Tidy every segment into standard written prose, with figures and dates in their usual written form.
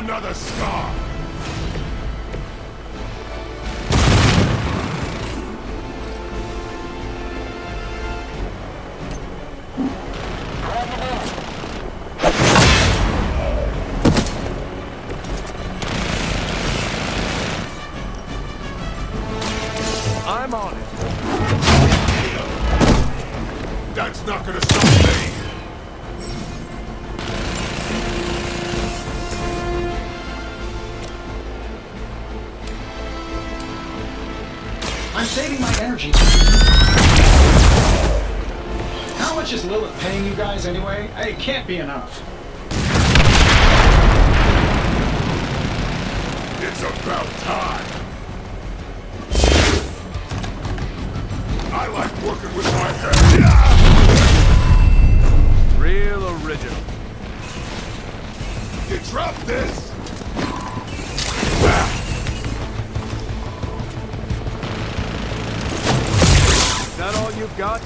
another scar! I'm on it. That's not gonna stop me! I'm saving my energy. How much is Lilith paying you guys anyway? It can't be enough. It's about time! I like working with my head! Real original. You drop this! Is that all you've got?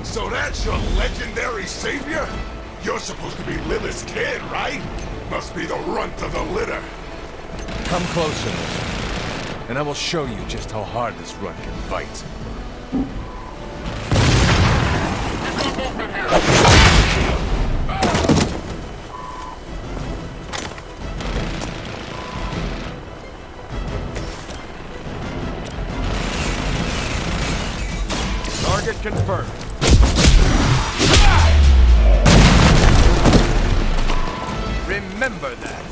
So that's your legendary savior? You're supposed to be Lilith's kid, right? Must be the runt of the litter. Come closer, and I will show you just how hard this run can bite. Target confirmed. Remember that.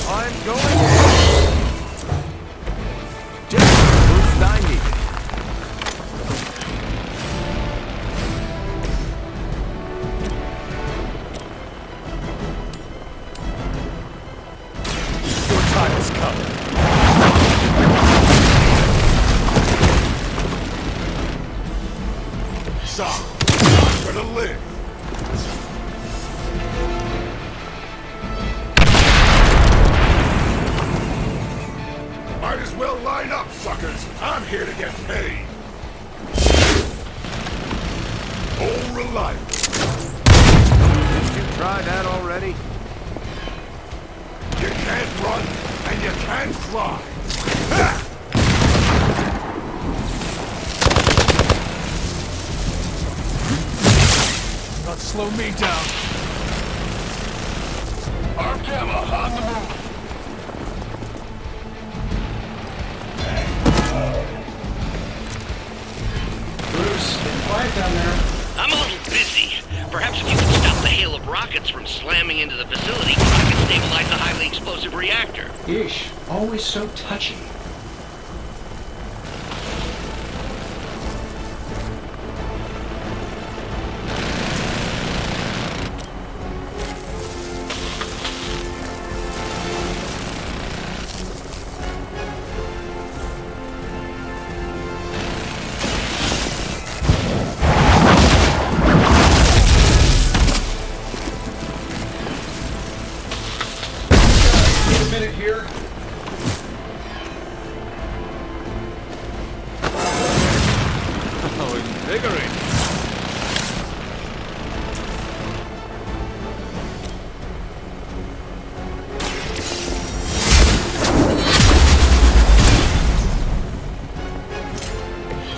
I'm going in. Just the boost I needed. Your time has come. So, I'm gonna live. Might as well line up, suckers. I'm here to get paid. All reliable. Didn't you try that already? You can't run, and you can't fly. Ha! Not slow me down. Arm Gamma on the move. Bruce, getting quiet down there. I'm a little busy. Perhaps if you could stop the hail of rockets from slamming into the facility, I can stabilize the highly explosive reactor. Yeesh, always so touchy. Need a minute here. Oh, invigorating.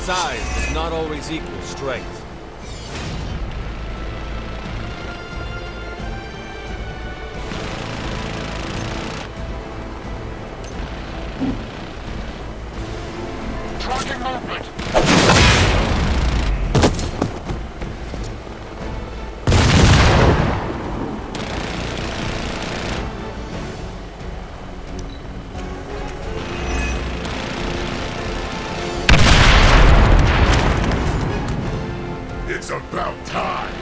Size does not always equal strength. Tracking movement. It's about time.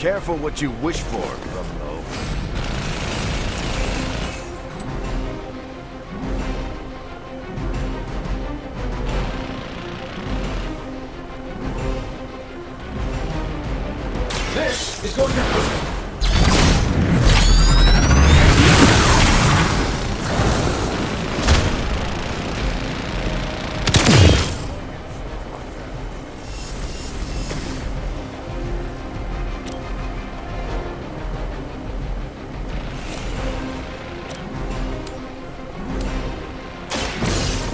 Careful what you wish for, Rumlow. This is going to...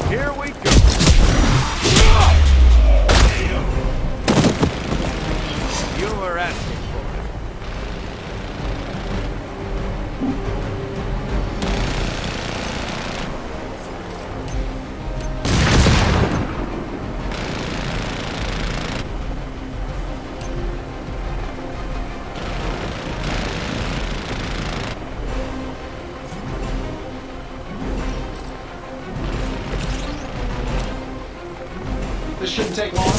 Here we go. You were asking for it. This shouldn't take long.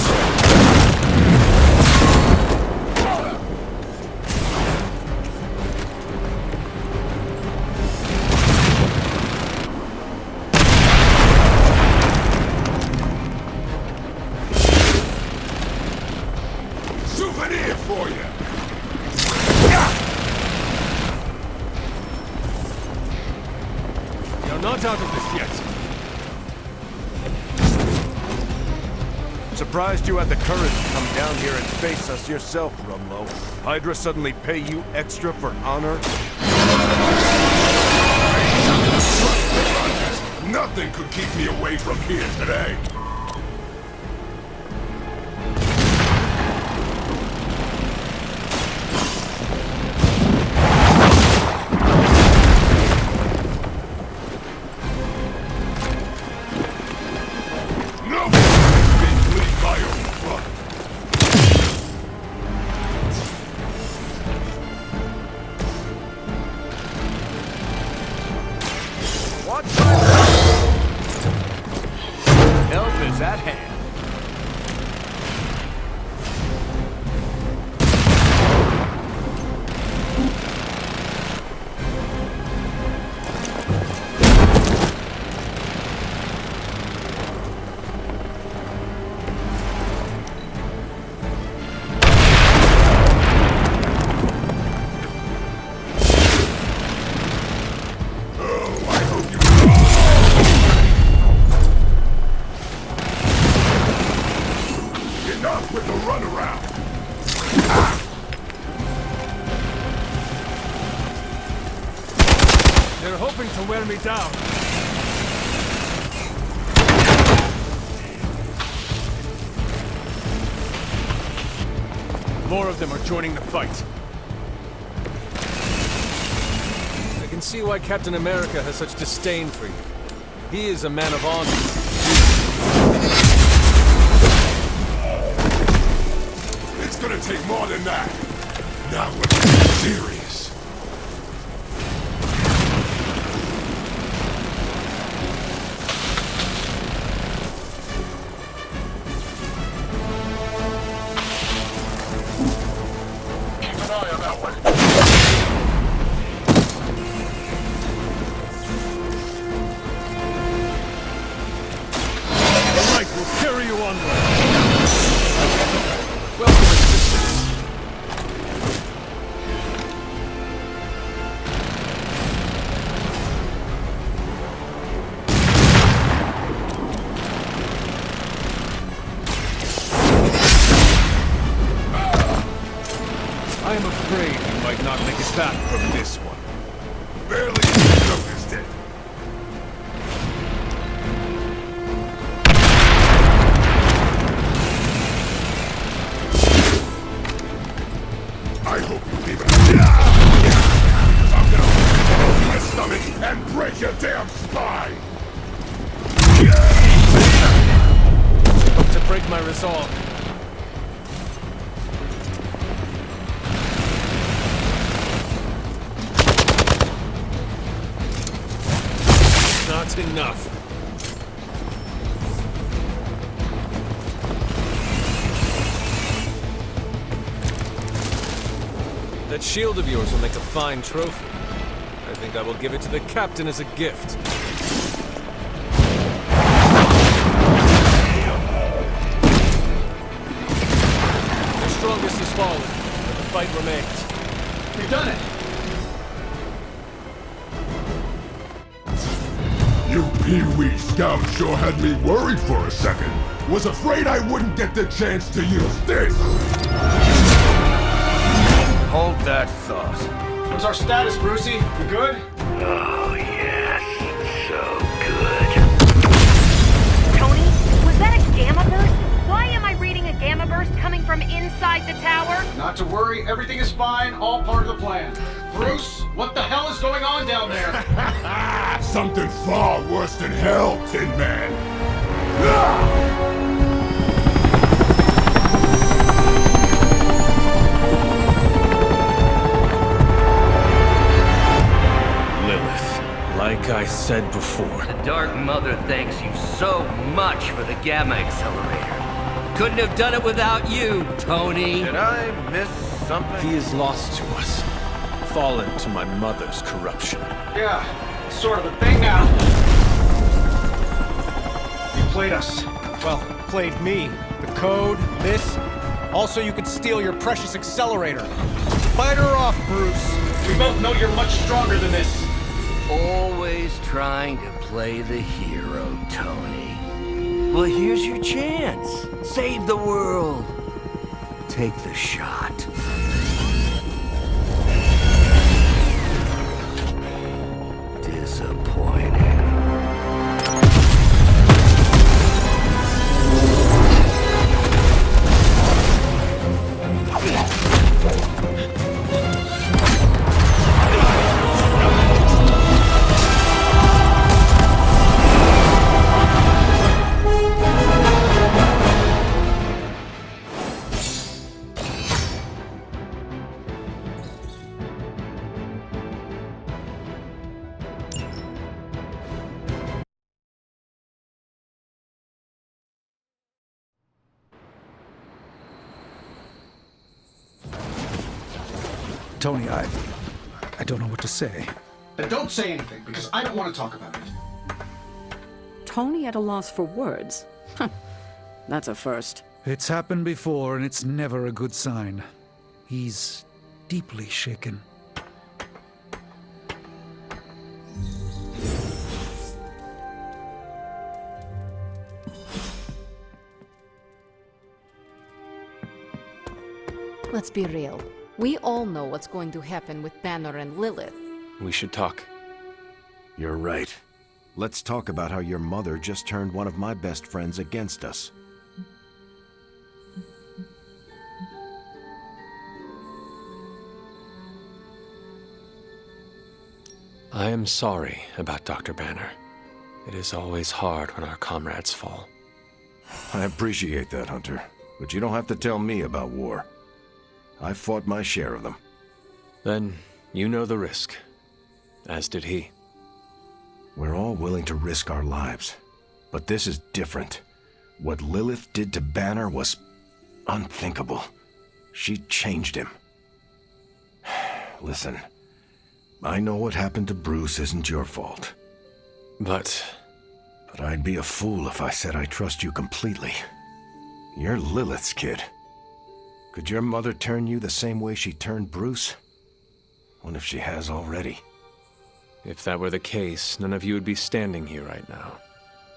Souvenir for you. You're not out of this yet. Surprised you had the courage to come down here and face us yourself, Rumlow. Hydra suddenly pay you extra for honor? Nothing could keep me away from here today. Help is at hand. Enough with the runaround. They're hoping to wear me down. More of them are joining the fight. I can see why Captain America has such disdain for you. He is a man of honor. It's gonna take more than that. Now we're getting serious. Keep an eye on that one. The light will carry you onward. Welcome, assistance. I am afraid you might not make it back from this one. Barely even noticed it. I hope you leave it. I'm gonna open my stomach and break your damn spine. Hope to break my resolve. Not enough. That shield of yours will make a fine trophy. I think I will give it to the captain as a gift. Their strongest is fallen, but the fight remains. We've done it! You Pee-wee Scout sure had me worried for a second. Was afraid I wouldn't get the chance to use this. Hold that thought. What's our status, Brucey? We good? Oh, yes. So good. Tony, was that a gamma burst? Why am I reading a gamma burst coming from inside the tower? Not to worry, everything is fine, all part of the plan. Bruce, what the hell is going on down there? Something far worse than hell, Tin Man. Ah! Like I said before. The Dark Mother thanks you so much for the Gamma Accelerator. Couldn't have done it without you, Tony. Did I miss something? He is lost to us, fallen to my mother's corruption. Yeah, it's sort of a thing now. You played us. Well, played me. The code, this. Also, you could steal your precious accelerator. Fight her off, Bruce. We both know you're much stronger than this. Always trying to play the hero, Tony. Well, here's your chance. Save the world. Take the shot. Disappointing. Tony, I don't know what to say. Then don't say anything, because I don't want to talk about it. Tony at a loss for words? That's a first. It's happened before, and it's never a good sign. He's deeply shaken. Let's be real. We all know what's going to happen with Banner and Lilith. We should talk. You're right. Let's talk about how your mother just turned one of my best friends against us. I am sorry about Dr. Banner. It is always hard when our comrades fall. I appreciate that, Hunter. But you don't have to tell me about war. I fought my share of them. Then you know the risk, as did he. We're all willing to risk our lives, but this is different. What Lilith did to Banner was unthinkable. She changed him. Listen, I know what happened to Bruce isn't your fault. But I'd be a fool if I said I trust you completely. You're Lilith's kid. Could your mother turn you the same way she turned Bruce? What if she has already? if that were the case, none of you would be standing here right now.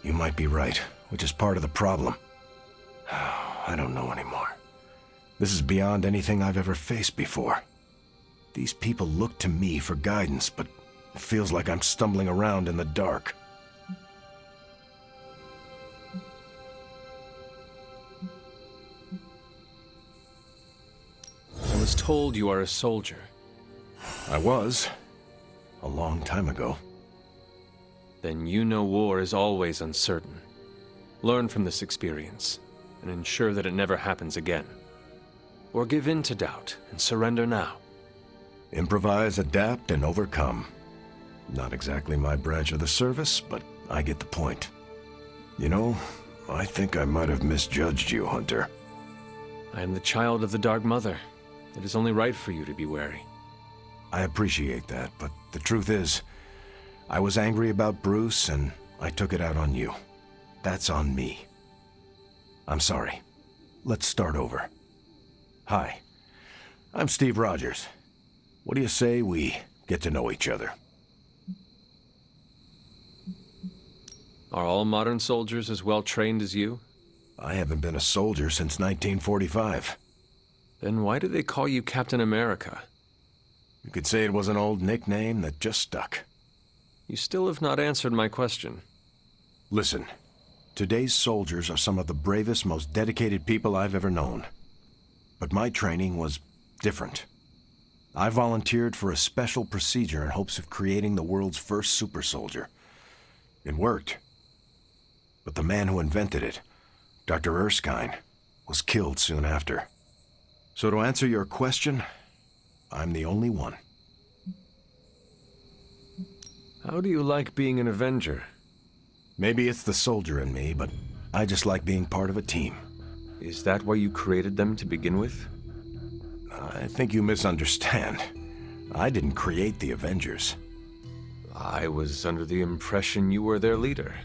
You might be right, which is part of the problem. I don't know anymore. This is beyond anything I've ever faced before. These people look to me for guidance, but it feels like I'm stumbling around in the dark. I was told you are a soldier. I was. A long time ago. Then you know war is always uncertain. Learn from this experience, and ensure that it never happens again. Or give in to doubt, and surrender now. Improvise, adapt, and overcome. Not exactly my branch of the service, but I get the point. You know, I think I might have misjudged you, Hunter. I am the child of the Dark Mother. It is only right for you to be wary. I appreciate that, but the truth is, I was angry about Bruce, and I took it out on you. That's on me. I'm sorry. Let's start over. Hi, I'm Steve Rogers. What do you say we get to know each other? Are all modern soldiers as well trained as you? I haven't been a soldier since 1945. Then why do they call you Captain America? You could say it was an old nickname that just stuck. You still have not answered my question. Listen, today's soldiers are some of the bravest, most dedicated people I've ever known. But my training was different. I volunteered for a special procedure in hopes of creating the world's first super soldier. It worked. But the man who invented it, Dr. Erskine, was killed soon after. So to answer your question, I'm the only one. How do you like being an Avenger? Maybe it's the soldier in me, but I just like being part of a team. Is that why you created them to begin with? I think you misunderstand. I didn't create the Avengers. I was under the impression you were their leader.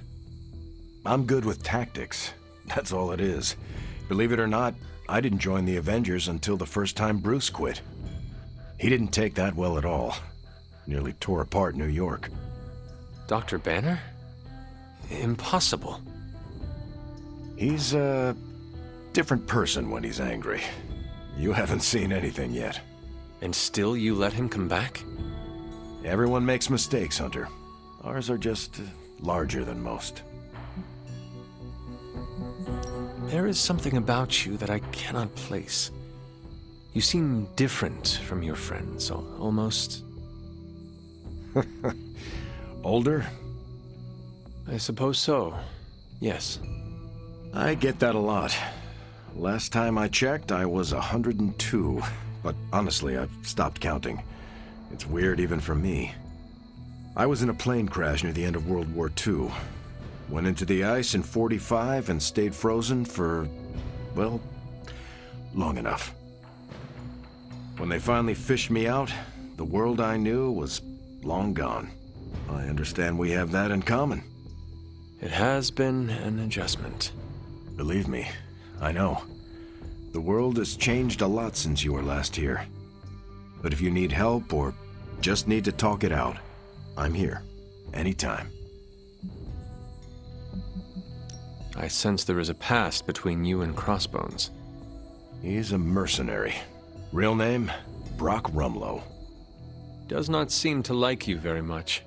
I'm good with tactics. That's all it is. Believe it or not, I didn't join the Avengers until the first time Bruce quit. He didn't take that well at all. Nearly tore apart New York. Dr. Banner? Impossible. He's a different person when he's angry. You haven't seen anything yet. And still you let him come back? Everyone makes mistakes, Hunter. Ours are just larger than most. There is something about you that I cannot place. You seem different from your friends, almost... Older? I suppose so. Yes. I get that a lot. Last time I checked, I was 102. But honestly, I've stopped counting. It's weird even for me. I was in a plane crash near the end of World War II. Went into the ice in '45 and stayed frozen for, well, long enough. When they finally fished me out, the world I knew was long gone. I understand we have that in common. It has been an adjustment. Believe me, I know. The world has changed a lot since you were last here. But if you need help or just need to talk it out, I'm here, anytime. I sense there is a past between you and Crossbones. He's a mercenary. Real name, Brock Rumlow. Does not seem to like you very much.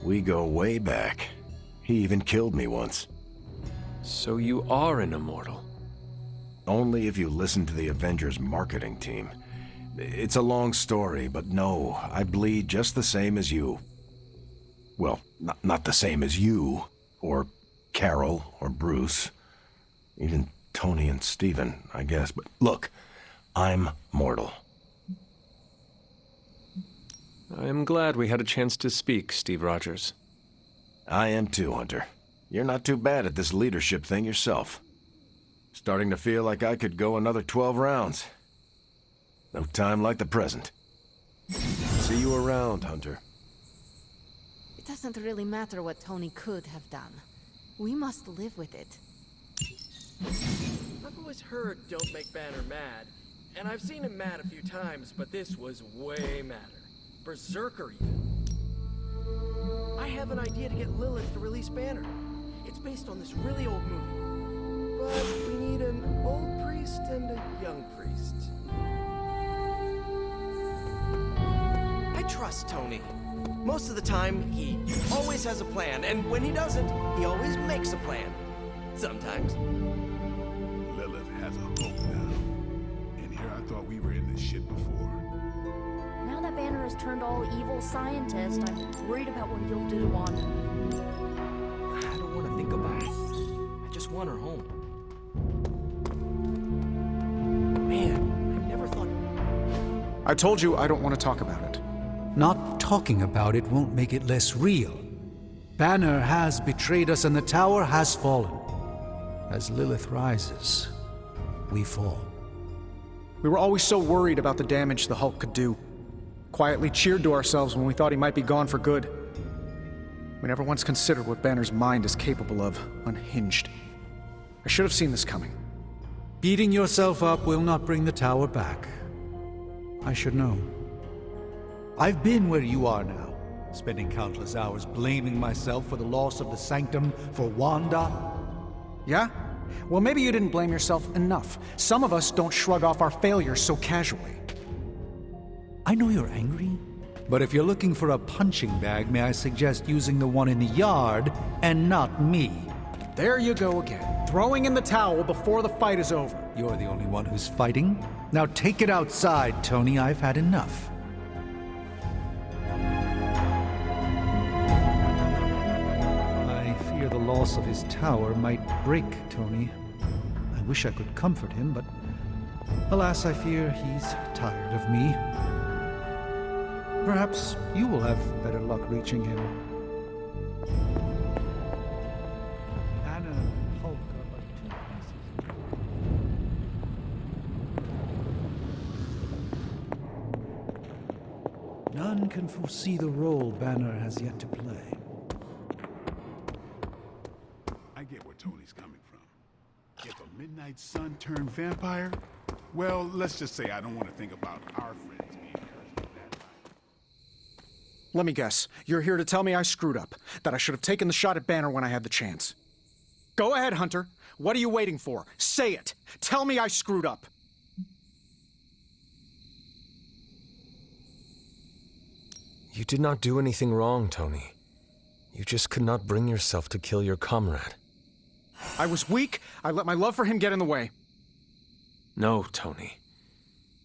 We go way back. He even killed me once. So you are an immortal? Only if you listen to the Avengers marketing team. It's a long story, but no, I bleed just the same as you. Well, not the same as you, or Carol, or Bruce. Even Tony and Steven, I guess. But look, I'm mortal. I am glad we had a chance to speak, Steve Rogers. I am too, Hunter. You're not too bad at this leadership thing yourself. Starting to feel like I could go another 12 rounds. No time like the present. See you around, Hunter. It doesn't really matter what Tony could have done. We must live with it. I've always heard don't make Banner mad, and I've seen him mad a few times, but this was way madder. Berserker even. I have an idea to get Lilith to release Banner. It's based on this really old movie. But we need an old priest and a young priest. I trust Tony. Most of the time, he always has a plan, and when he doesn't, he always makes a plan. Sometimes. Lilith has a hope now. And here I thought we were in this shit before. Now that Banner has turned all evil scientist, I'm worried about what he'll do to Wanda. I don't want to think about it. I just want her home. Man, I never thought... I told you I don't want to talk about it. Not talking about it won't make it less real. Banner has betrayed us and the tower has fallen. As Lilith rises, we fall. We were always so worried about the damage the Hulk could do. Quietly cheered to ourselves when we thought he might be gone for good. We never once considered what Banner's mind is capable of, unhinged. I should have seen this coming. Beating yourself up will not bring the tower back. I should know. I've been where you are now, spending countless hours blaming myself for the loss of the Sanctum, for Wanda. Yeah? Well, maybe you didn't blame yourself enough. Some of us don't shrug off our failures so casually. I know you're angry, but if you're looking for a punching bag, may I suggest using the one in the yard and not me? There you go again, throwing in the towel before the fight is over. You're the only one who's fighting. Now take it outside, Tony. I've had enough. I fear the loss of his tower might break Tony. I wish I could comfort him, but alas, I fear he's tired of me. Perhaps you will have better luck reaching him. Anna and Hulk are like two pieces. None can foresee the role Banner has yet to play. I get where Tony's coming from. If a Midnight Sun turned vampire, well, let's just say I don't want to think about our friends being cursed at that time. Let me guess, you're here to tell me I screwed up, that I should have taken the shot at Banner when I had the chance. Go ahead, Hunter. What are you waiting for? Say it. Tell me I screwed up. You did not do anything wrong, Tony. You just could not bring yourself to kill your comrade. I was weak. I let my love for him get in the way. No, Tony.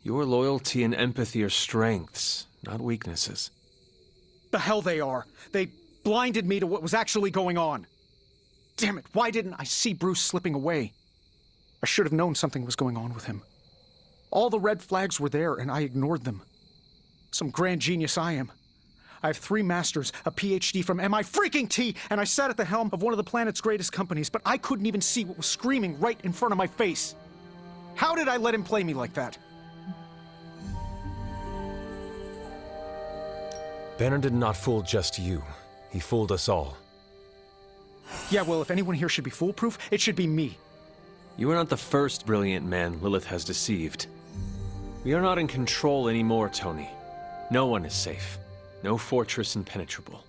Your loyalty and empathy are strengths, not weaknesses. The hell they are. They blinded me to what was actually going on. Damn it, why didn't I see Bruce slipping away? I should have known something was going on with him. All the red flags were there, and I ignored them. Some grand genius I am. I have 3 masters, a PhD from MI-freaking-T, and I sat at the helm of one of the planet's greatest companies, but I couldn't even see what was screaming right in front of my face. How did I let him play me like that? Banner did not fool just you. He fooled us all. Yeah, well, if anyone here should be foolproof, it should be me. You are not the first brilliant man Lilith has deceived. We are not in control anymore, Tony. No one is safe. No fortress impenetrable.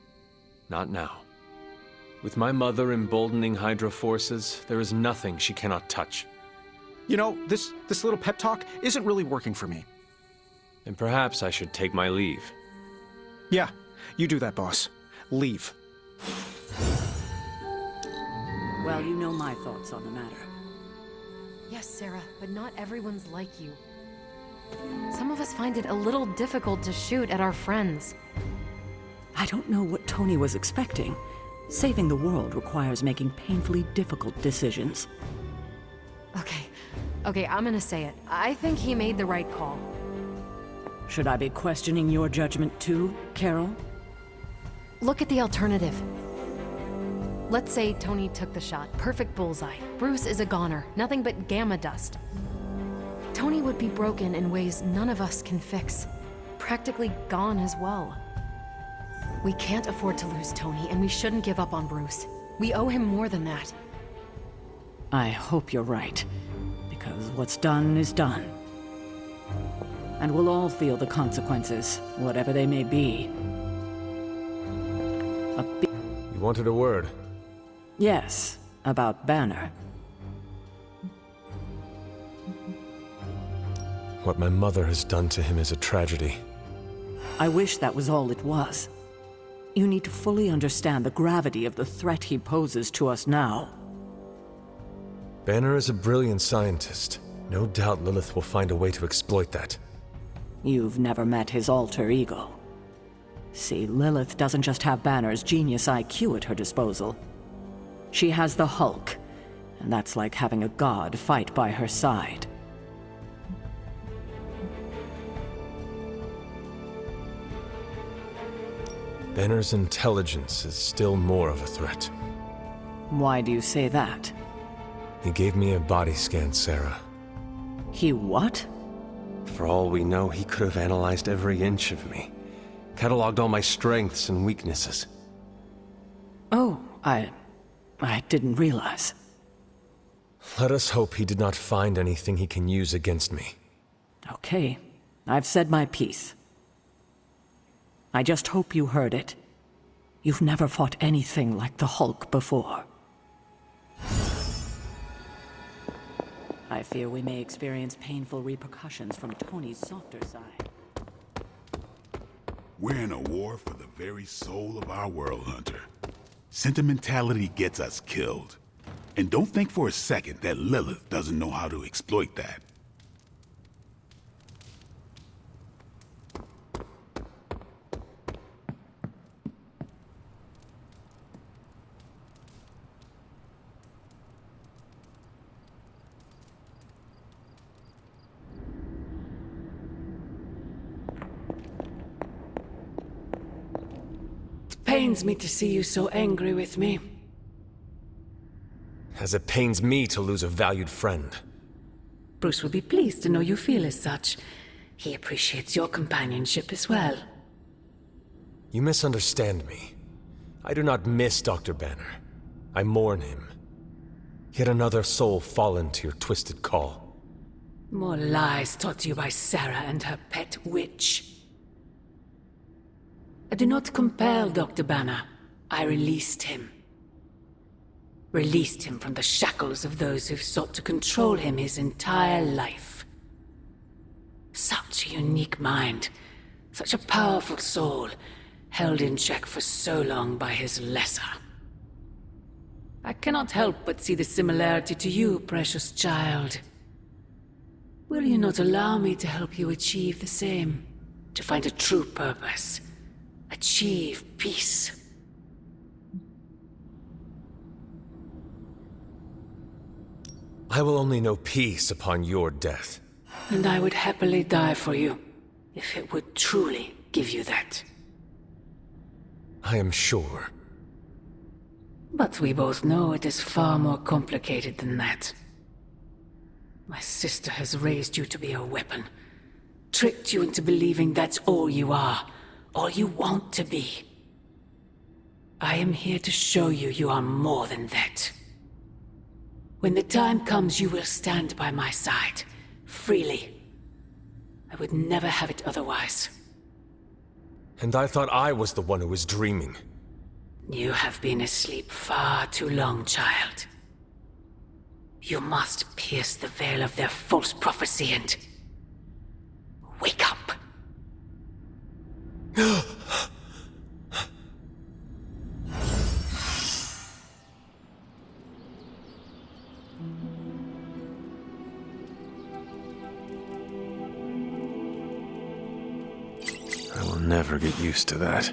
Not now. With my mother emboldening Hydra forces, there is nothing she cannot touch. You know, this little pep talk isn't really working for me. And perhaps I should take my leave. Yeah, you do that, boss. Leave. Well, you know my thoughts on the matter. Yes, Sarah, but not everyone's like you. Some of us find it a little difficult to shoot at our friends. I don't know what Tony was expecting. Saving the world requires making painfully difficult decisions. Okay, I'm gonna say it. I think he made the right call. Should I be questioning your judgment too, Carol? Look at the alternative. Let's say Tony took the shot. Perfect bullseye. Bruce is a goner. Nothing but gamma dust. Tony would be broken in ways none of us can fix. Practically gone as well. We can't afford to lose Tony, and we shouldn't give up on Bruce. We owe him more than that. I hope you're right, because what's done is done. And we'll all feel the consequences, whatever they may be. You wanted a word? Yes, about Banner. What my mother has done to him is a tragedy. I wish that was all it was. You need to fully understand the gravity of the threat he poses to us now. Banner is a brilliant scientist. No doubt Lilith will find a way to exploit that. You've never met his alter ego. See, Lilith doesn't just have Banner's genius IQ at her disposal. She has the Hulk, and that's like having a god fight by her side. Banner's intelligence is still more of a threat. Why do you say that? He gave me a body scan, Sarah. He what? For all we know, he could have analyzed every inch of me, cataloged all my strengths and weaknesses. Oh, I didn't realize. Let us hope he did not find anything he can use against me. Okay, I've said my piece. I just hope you heard it. You've never fought anything like the Hulk before. I fear we may experience painful repercussions from Tony's softer side. We're in a war for the very soul of our world, Hunter. Sentimentality gets us killed. And don't think for a second that Lilith doesn't know how to exploit that. It pains me to see you so angry with me. As it pains me to lose a valued friend. Bruce will be pleased to know you feel as such. He appreciates your companionship as well. You misunderstand me. I do not miss Dr. Banner. I mourn him. Yet another soul fallen to your twisted call. More lies taught to you by Sarah and her pet witch. I do not compel Dr. Banner. I released him. Released him from the shackles of those who've sought to control him his entire life. Such a unique mind, such a powerful soul, held in check for so long by his lesser. I cannot help but see the similarity to you, precious child. Will you not allow me to help you achieve the same? To find a true purpose, achieve peace. I will only know peace upon your death. And I would happily die for you, if it would truly give you that. I am sure. But we both know it is far more complicated than that. My sister has raised you to be a weapon, tricked you into believing that's all you are, all you want to be. I am here to show you you are more than that. When the time comes, you will stand by my side, freely. I would never have it otherwise. And I thought I was the one who was dreaming. You have been asleep far too long, child. You must pierce the veil of their false prophecy and... wake up! I will never get used to that.